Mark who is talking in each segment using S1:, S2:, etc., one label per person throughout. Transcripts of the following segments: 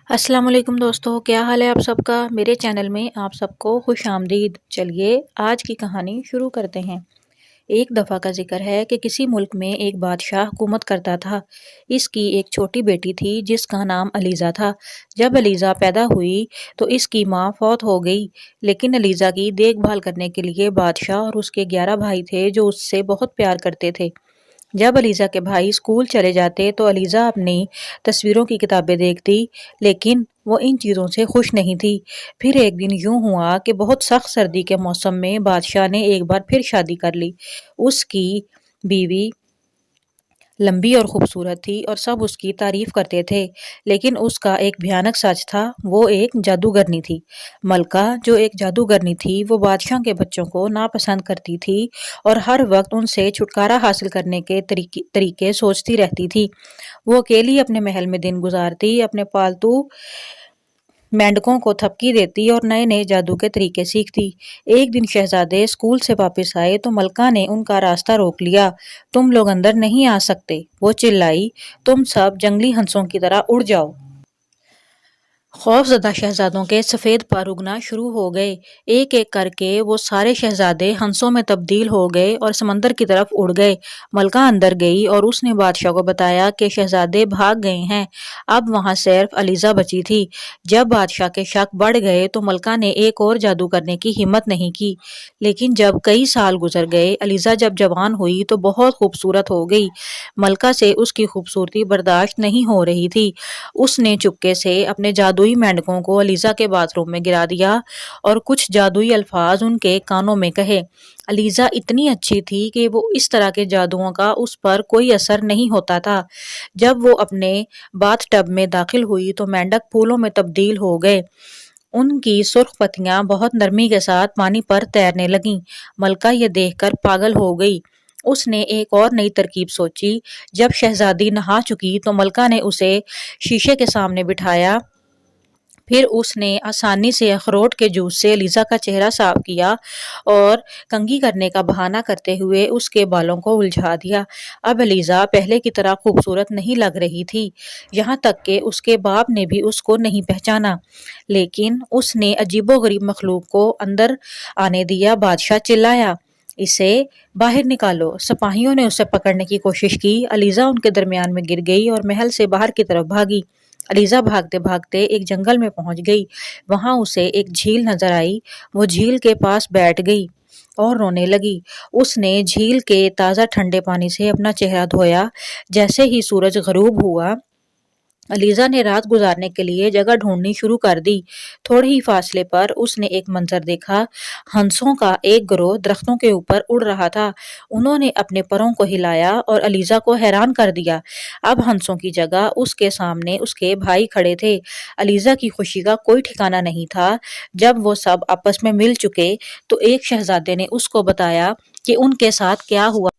S1: السلام علیکم دوستو، کیا حال ہے آپ سب کا؟ میرے چینل میں آپ سب کو خوش آمدید۔ چلیے آج کی کہانی شروع کرتے ہیں۔ ایک دفعہ کا ذکر ہے کہ کسی ملک میں ایک بادشاہ حکومت کرتا تھا۔ اس کی ایک چھوٹی بیٹی تھی جس کا نام علیزہ تھا۔ جب علیزہ پیدا ہوئی تو اس کی ماں فوت ہو گئی، لیکن علیزہ کی دیکھ بھال کرنے کے لیے بادشاہ اور اس کے 11 بھائی تھے جو اس سے بہت پیار کرتے تھے۔ جب علیزہ کے بھائی اسکول چلے جاتے تو علیزہ اپنی تصویروں کی کتابیں دیکھتی، لیکن وہ ان چیزوں سے خوش نہیں تھی۔ پھر ایک دن یوں ہوا کہ بہت سخت سردی کے موسم میں بادشاہ نے ایک بار پھر شادی کر لی۔ اس کی بیوی لمبی اور خوبصورت تھی اور سب اس کی تعریف کرتے تھے، لیکن اس کا ایک بھیانک سچ تھا، وہ ایک جادوگرنی تھی۔ ملکہ جو ایک جادوگرنی تھی وہ بادشاہ کے بچوں کو ناپسند کرتی تھی اور ہر وقت ان سے چھٹکارا حاصل کرنے کے طریقے سوچتی رہتی تھی۔ وہ اکیلی اپنے محل میں دن گزارتی، اپنے پالتو مینڈکوں کو تھپکی دیتی اور نئے نئے جادو کے طریقے سیکھتی۔ ایک دن شہزادے اسکول سے واپس آئے تو ملکہ نے ان کا راستہ روک لیا۔ تم لوگ اندر نہیں آ سکتے، وہ چلائی، تم سب جنگلی ہنسوں کی طرح اڑ جاؤ۔ خوف زدہ شہزادوں کے سفید پر اگنا شروع ہو گئے۔ ایک ایک کر کے وہ سارے شہزادے ہنسوں میں تبدیل ہو گئے اور سمندر کی طرف اڑ گئے۔ ملکہ اندر گئی اور اس نے بادشاہ کو بتایا کہ شہزادے بھاگ گئے ہیں۔ اب وہاں صرف علیزہ بچی تھی۔ جب بادشاہ کے شک بڑھ گئے تو ملکہ نے ایک اور جادو کرنے کی ہمت نہیں کی، لیکن جب کئی سال گزر گئے، علیزہ جب جوان ہوئی تو بہت خوبصورت ہو گئی۔ ملکہ سے اس کی خوبصورتی برداشت نہیں ہو رہی تھی۔ اس نے چپکے سے اپنے جادوئی مینڈکوں کو علیزہ کے باتھ روم میں گرا دیا اور کچھ جادوئی الفاظ ان کے کانوں میں کہے۔ علیزہ اتنی اچھی تھی کہ وہ اس طرح کے جادوؤں کا اس پر کوئی اثر نہیں ہوتا تھا۔ جب وہ اپنے باتھ ٹب میں داخل ہوئی تو مینڈک پھولوں میں تبدیل ہو گئے۔ ان کی سرخ پتیاں بہت نرمی کے ساتھ پانی پر تیرنے لگیں۔ ملکہ یہ دیکھ کر پاگل ہو گئی۔ اس نے ایک اور نئی ترکیب سوچی۔ جب شہزادی نہا چکی تو ملکہ نے اسے شیشے کے سامنے بٹھایا۔ پھر اس نے آسانی سے اخروٹ کے جوس سے علیزہ کا چہرہ صاف کیا اور کنگھی کرنے کا بہانہ کرتے ہوئے اس کے بالوں کو الجھا دیا۔ اب علیزہ پہلے کی طرح خوبصورت نہیں لگ رہی تھی، یہاں تک کہ اس کے باپ نے بھی اس کو نہیں پہچانا۔ لیکن اس نے عجیب و غریب مخلوق کو اندر آنے دیا۔ بادشاہ چلایا، اسے باہر نکالو۔ سپاہیوں نے اسے پکڑنے کی کوشش کی۔ علیزہ ان کے درمیان میں گر گئی اور محل سے باہر کی طرف بھاگی۔ علیزہ بھاگتے بھاگتے ایک جنگل میں پہنچ گئی۔ وہاں اسے ایک جھیل نظر آئی۔ وہ جھیل کے پاس بیٹھ گئی اور رونے لگی۔ اس نے جھیل کے تازہ ٹھنڈے پانی سے اپنا چہرہ دھویا۔ جیسے ہی سورج غروب ہوا، علیزہ نے رات گزارنے کے لیے جگہ ڈھونڈنی شروع کر دی۔ تھوڑے ہی فاصلے پر اس نے ایک منظر دیکھا۔ ہنسوں کا ایک گروہ درختوں کے اوپر اڑ رہا تھا۔ انہوں نے اپنے پروں کو ہلایا اور علیزہ کو حیران کر دیا۔ اب ہنسوں کی جگہ اس کے سامنے اس کے بھائی کھڑے تھے۔ علیزہ کی خوشی کا کوئی ٹھکانہ نہیں تھا۔ جب وہ سب آپس میں مل چکے تو ایک شہزادے نے اس کو بتایا کہ ان کے ساتھ کیا ہوا۔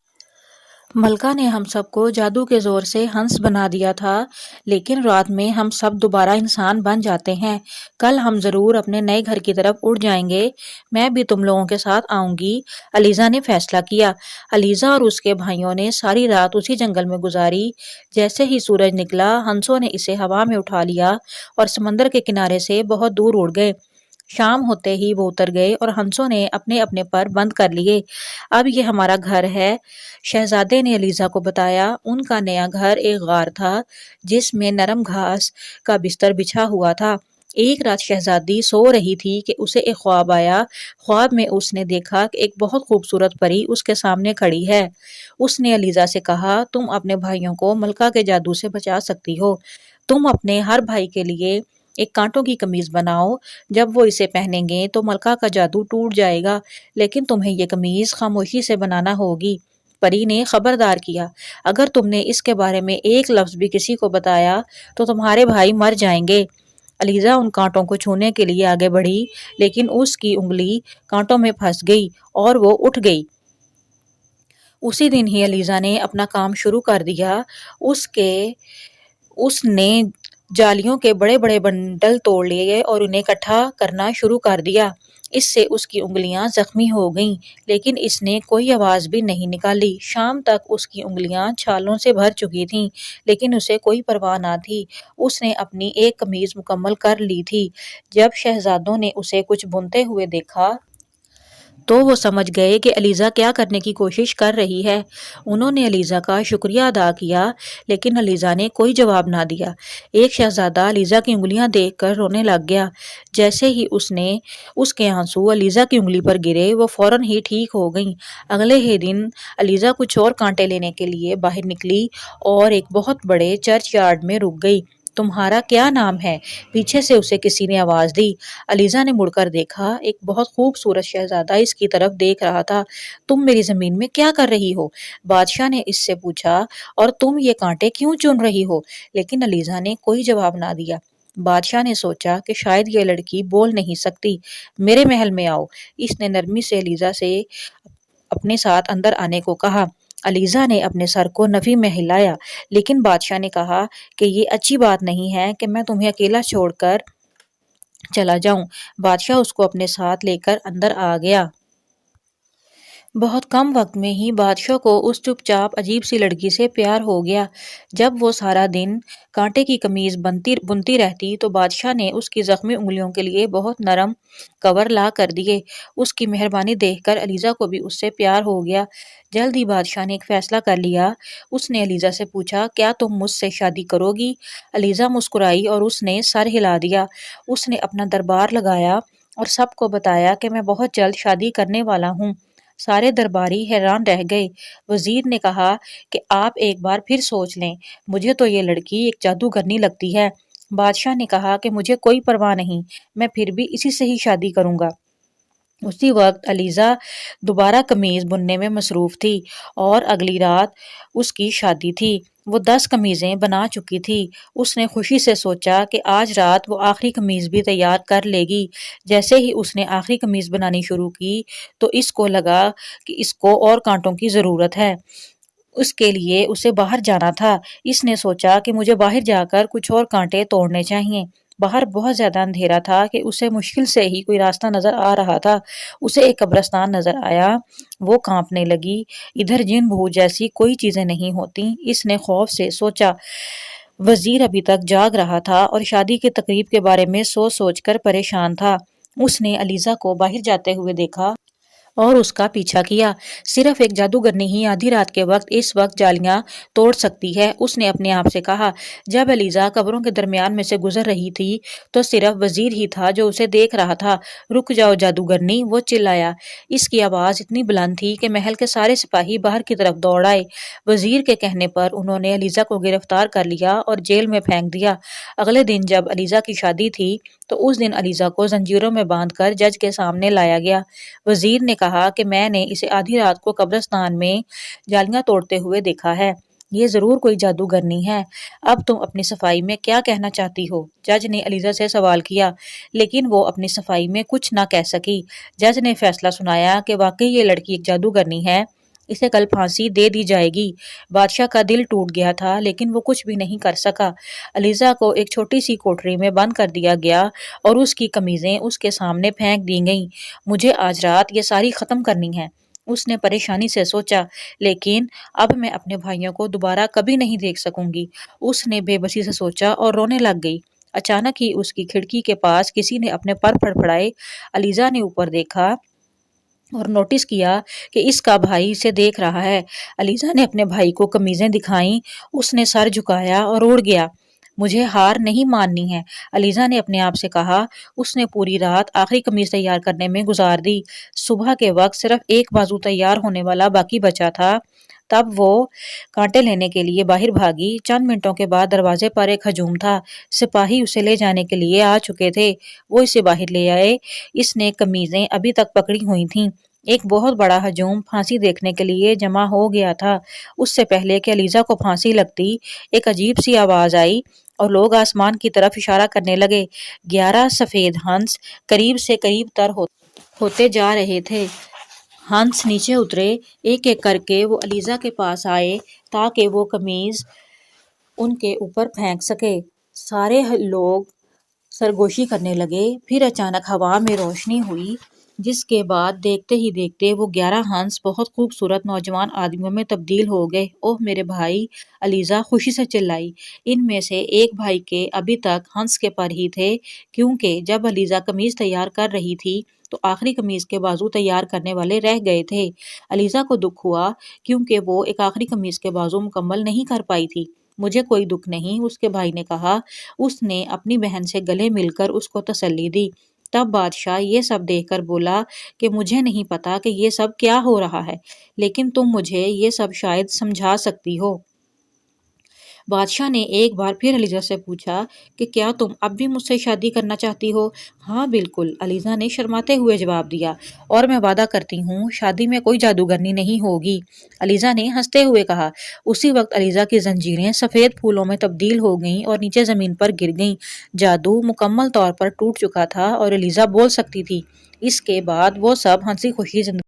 S1: ملکہ نے ہم سب کو جادو کے زور سے ہنس بنا دیا تھا، لیکن رات میں ہم سب دوبارہ انسان بن جاتے ہیں۔ کل ہم ضرور اپنے نئے گھر کی طرف اڑ جائیں گے۔ میں بھی تم لوگوں کے ساتھ آؤں گی، علیزہ نے فیصلہ کیا۔ علیزہ اور اس کے بھائیوں نے ساری رات اسی جنگل میں گزاری۔ جیسے ہی سورج نکلا، ہنسوں نے اسے ہوا میں اٹھا لیا اور سمندر کے کنارے سے بہت دور اڑ گئے۔ شام ہوتے ہی وہ اتر گئے اور ہنسوں نے اپنے اپنے پر بند کر لیے۔ اب یہ ہمارا گھر ہے، شہزادے نے علیزہ کو بتایا۔ ان کا نیا گھر ایک غار تھا جس میں نرم گھاس کا بستر بچھا ہوا تھا۔ ایک رات شہزادی سو رہی تھی کہ اسے ایک خواب آیا۔ خواب میں اس نے دیکھا کہ ایک بہت خوبصورت پری اس کے سامنے کھڑی ہے۔ اس نے علیزہ سے کہا، تم اپنے بھائیوں کو ملکہ کے جادو سے بچا سکتی ہو۔ تم اپنے ہر بھائی کے لیے ایک کانٹوں کی قمیض بناؤ۔ جب وہ اسے پہنیں گے تو ملکہ کا جادو ٹوٹ جائے گا، لیکن تمہیں یہ قمیض خاموشی سے بنانا ہوگی۔ پری نے خبردار کیا، اگر تم نے اس کے بارے میں ایک لفظ بھی کسی کو بتایا تو تمہارے بھائی مر جائیں گے۔ علیزہ ان کانٹوں کو چھونے کے لیے آگے بڑھی، لیکن اس کی انگلی کانٹوں میں پھنس گئی اور وہ اٹھ گئی۔ اسی دن ہی علیزہ نے اپنا کام شروع کر دیا۔ اس نے جالیوں کے بڑے بڑے بنڈل توڑ لیے اور انہیں اکٹھا کرنا شروع کر دیا۔ اس سے اس کی انگلیاں زخمی ہو گئیں، لیکن اس نے کوئی آواز بھی نہیں نکالی۔ شام تک اس کی انگلیاں چھالوں سے بھر چکی تھیں، لیکن اسے کوئی پرواہ نہ تھی۔ اس نے اپنی ایک قمیض مکمل کر لی تھی۔ جب شہزادوں نے اسے کچھ بنتے ہوئے دیکھا تو وہ سمجھ گئے کہ علیزہ کیا کرنے کی کوشش کر رہی ہے۔ انہوں نے علیزہ کا شکریہ ادا کیا، لیکن علیزہ نے کوئی جواب نہ دیا۔ ایک شہزادہ علیزہ کی انگلیاں دیکھ کر رونے لگ گیا۔ جیسے ہی اس کے آنسو علیزہ کی انگلی پر گرے، وہ فوراً ہی ٹھیک ہو گئیں۔ اگلے ہی دن علیزہ کچھ اور کانٹے لینے کے لیے باہر نکلی اور ایک بہت بڑے چرچ یارڈ میں رک گئی۔ تمہارا کیا نام ہے؟ پیچھے سے اسے کسی نے آواز دی۔ علیزہ نے مڑ کر دیکھا، ایک بہت خوبصورت شہزادہ اس کی طرف دیکھ رہا تھا۔ تم میری زمین میں کیا کر رہی ہو؟ بادشاہ نے اس سے پوچھا، اور تم یہ کانٹے کیوں چن رہی ہو؟ لیکن علیزہ نے کوئی جواب نہ دیا۔ بادشاہ نے سوچا کہ شاید یہ لڑکی بول نہیں سکتی۔ میرے محل میں آؤ، اس نے نرمی سے علیزہ سے اپنے ساتھ اندر آنے کو کہا۔ علیزہ نے اپنے سر کو نفی میں ہلایا، لیکن بادشاہ نے کہا کہ یہ اچھی بات نہیں ہے کہ میں تمہیں اکیلا چھوڑ کر چلا جاؤں۔ بادشاہ اس کو اپنے ساتھ لے کر اندر آ گیا۔ بہت کم وقت میں ہی بادشاہ کو اس چپ چاپ عجیب سی لڑکی سے پیار ہو گیا۔ جب وہ سارا دن کانٹے کی قمیض بنتی رہتی تو بادشاہ نے اس کی زخمی انگلیوں کے لیے بہت نرم کور لا کر دیے۔ اس کی مہربانی دیکھ کر علیزہ کو بھی اس سے پیار ہو گیا۔ جلد ہی بادشاہ نے ایک فیصلہ کر لیا۔ اس نے علیزہ سے پوچھا، کیا تم مجھ سے شادی کرو گی؟ علیزہ مسکرائی اور اس نے سر ہلا دیا۔ اس نے اپنا دربار لگایا اور سب کو بتایا کہ میں بہت جلد شادی کرنے والا ہوں۔ سارے درباری حیران رہ گئے۔ وزیر نے کہا کہ آپ ایک بار پھر سوچ لیں، مجھے تو یہ لڑکی ایک جادوگرنی لگتی ہے۔ بادشاہ نے کہا کہ مجھے کوئی پرواہ نہیں، میں پھر بھی اسی سے ہی شادی کروں گا۔ اسی وقت علیزہ دوبارہ قمیض بننے میں مصروف تھی اور اگلی رات اس کی شادی تھی۔ وہ 10 قمیضیں بنا چکی تھی۔ اس نے خوشی سے سوچا کہ آج رات وہ آخری قمیض بھی تیار کر لے گی۔ جیسے ہی اس نے آخری قمیض بنانی شروع کی تو اس کو لگا کہ اس کو اور کانٹوں کی ضرورت ہے۔ اس کے لیے اسے باہر جانا تھا۔ اس نے سوچا کہ مجھے باہر جا کر کچھ اور کانٹے توڑنے چاہیے۔ باہر بہت زیادہ اندھیرا تھا کہ اسے مشکل سے ہی کوئی راستہ نظر آ رہا تھا۔ اسے ایک قبرستان نظر آیا۔ وہ کانپنے لگی۔ ادھر جن بھوت جیسی کوئی چیزیں نہیں ہوتی۔ اس نے خوف سے سوچا۔ وزیر ابھی تک جاگ رہا تھا اور شادی کی تقریب کے بارے میں سوچ کر پریشان تھا۔ اس نے علیزہ کو باہر جاتے ہوئے دیکھا اور اس کا پیچھا کیا۔ صرف ایک جادوگرنی ہی آدھی رات کے وقت اس وقت جالیاں توڑ سکتی ہے، اس نے اپنے آپ سے کہا۔ جب علیزہ قبروں کے درمیان میں سے گزر رہی تھی تو صرف وزیر ہی تھا جو اسے دیکھ رہا تھا۔ رک جاؤ جادوگرنی، وہ چلایا۔ اس کی آواز اتنی بلند تھی کہ محل کے سارے سپاہی باہر کی طرف دوڑ آئے۔ وزیر کے کہنے پر انہوں نے علیزہ کو گرفتار کر لیا اور جیل میں پھینک دیا۔ اگلے دن جب علیزہ کی شادی تھی تو اس دن علیزہ کو زنجیروں میں باندھ کر جج کے سامنے لایا گیا۔ وزیر نے کہا کہ میں نے اسے آدھی رات کو قبرستان میں جالیاں توڑتے ہوئے دیکھا ہے۔ یہ ضرور کوئی جادوگرنی ہے۔ اب تم اپنی صفائی میں کیا کہنا چاہتی ہو؟ جج نے علیزہ سے سوال کیا، لیکن وہ اپنی صفائی میں کچھ نہ کہہ سکی۔ جج نے فیصلہ سنایا کہ واقعی یہ لڑکی ایک جادوگرنی ہے، اسے کل پھانسی دے دی جائے گی۔ بادشاہ کا دل ٹوٹ گیا تھا، لیکن وہ کچھ بھی نہیں کر سکا۔ علیزہ کو ایک چھوٹی سی کوٹری میں بند کر دیا گیا اور اس کی قمیضیں اس کے سامنے پھینک دی گئیں۔ مجھے آج رات یہ ساری ختم کرنی ہے، اس نے پریشانی سے سوچا، لیکن اب میں اپنے بھائیوں کو دوبارہ کبھی نہیں دیکھ سکوں گی۔ اس نے بے بسی سے سوچا اور رونے لگ گئی۔ اچانک ہی اس کی کھڑکی کے پاس کسی نے اپنے پر پھڑپھڑائے۔ علیزہ نے اوپر دیکھا اور نوٹس کیا کہ اس کا بھائی اسے دیکھ رہا ہے۔ علیزہ نے اپنے بھائی کو قمیضیں دکھائیں۔ اس نے سر جھکایا اور اڑ گیا۔ مجھے ہار نہیں ماننی ہے، علیزہ نے اپنے آپ سے کہا۔ اس نے پوری رات آخری قمیض تیار کرنے میں گزار دی۔ صبح کے وقت صرف ایک بازو تیار ہونے والا باقی بچا تھا۔ تب وہ کانٹے لینے کے لیے باہر بھاگی۔ چند منٹوں کے بعد دروازے پر ایک ہجوم تھا۔ سپاہی اسے لے جانے کے لیے آ چکے تھے۔ وہ اسے باہر لے آئے۔ اس نے قمیضیں ابھی تک پکڑی ہوئی تھیں۔ ایک بہت بڑا ہجوم پھانسی دیکھنے کے لیے جمع ہو گیا تھا۔ اس سے پہلے کہ علیزہ کو پھانسی لگتی، ایک عجیب سی آواز آئی اور لوگ آسمان کی طرف اشارہ کرنے لگے۔ 11 سفید ہنس قریب سے قریب تر ہوتے جا رہے تھے۔ ہنس نیچے اترے، ایک ایک کر کے وہ علیزہ کے پاس آئے تاکہ وہ قمیض ان کے اوپر پھینک سکے۔ سارے لوگ سرگوشی کرنے لگے۔ پھر اچانک ہوا میں روشنی ہوئی، جس کے بعد دیکھتے ہی دیکھتے وہ 11 ہنس بہت خوبصورت نوجوان آدمیوں میں تبدیل ہو گئے۔ اوہ میرے بھائی، علیزہ خوشی سے چلائی۔ ان میں سے ایک بھائی کے ابھی تک ہنس کے پر ہی تھے، کیونکہ جب علیزہ قمیض تیار کر رہی تھی تو آخری قمیض کے بازو تیار کرنے والے رہ گئے تھے۔ علیزہ کو دکھ ہوا کیونکہ وہ ایک آخری قمیض کے بازو مکمل نہیں کر پائی تھی۔ مجھے کوئی دکھ نہیں، اس کے بھائی نے کہا۔ اس نے اپنی بہن سے گلے مل کر اس کو تسلی دی۔ تب بادشاہ یہ سب دیکھ کر بولا کہ مجھے نہیں پتا کہ یہ سب کیا ہو رہا ہے، لیکن تم مجھے یہ سب شاید سمجھا سکتی ہو۔ بادشاہ نے ایک بار پھر علیزہ سے پوچھا کہ کیا تم اب بھی مجھ سے شادی کرنا چاہتی ہو؟ ہاں بالکل، علیزہ نے شرماتے ہوئے جواب دیا، اور میں وعدہ کرتی ہوں شادی میں کوئی جادوگرنی نہیں ہوگی، علیزہ نے ہنستے ہوئے کہا۔ اسی وقت علیزہ کی زنجیریں سفید پھولوں میں تبدیل ہو گئیں اور نیچے زمین پر گر گئیں۔ جادو مکمل طور پر ٹوٹ چکا تھا اور علیزہ بول سکتی تھی۔ اس کے بعد وہ سب ہنسی خوشی زندگی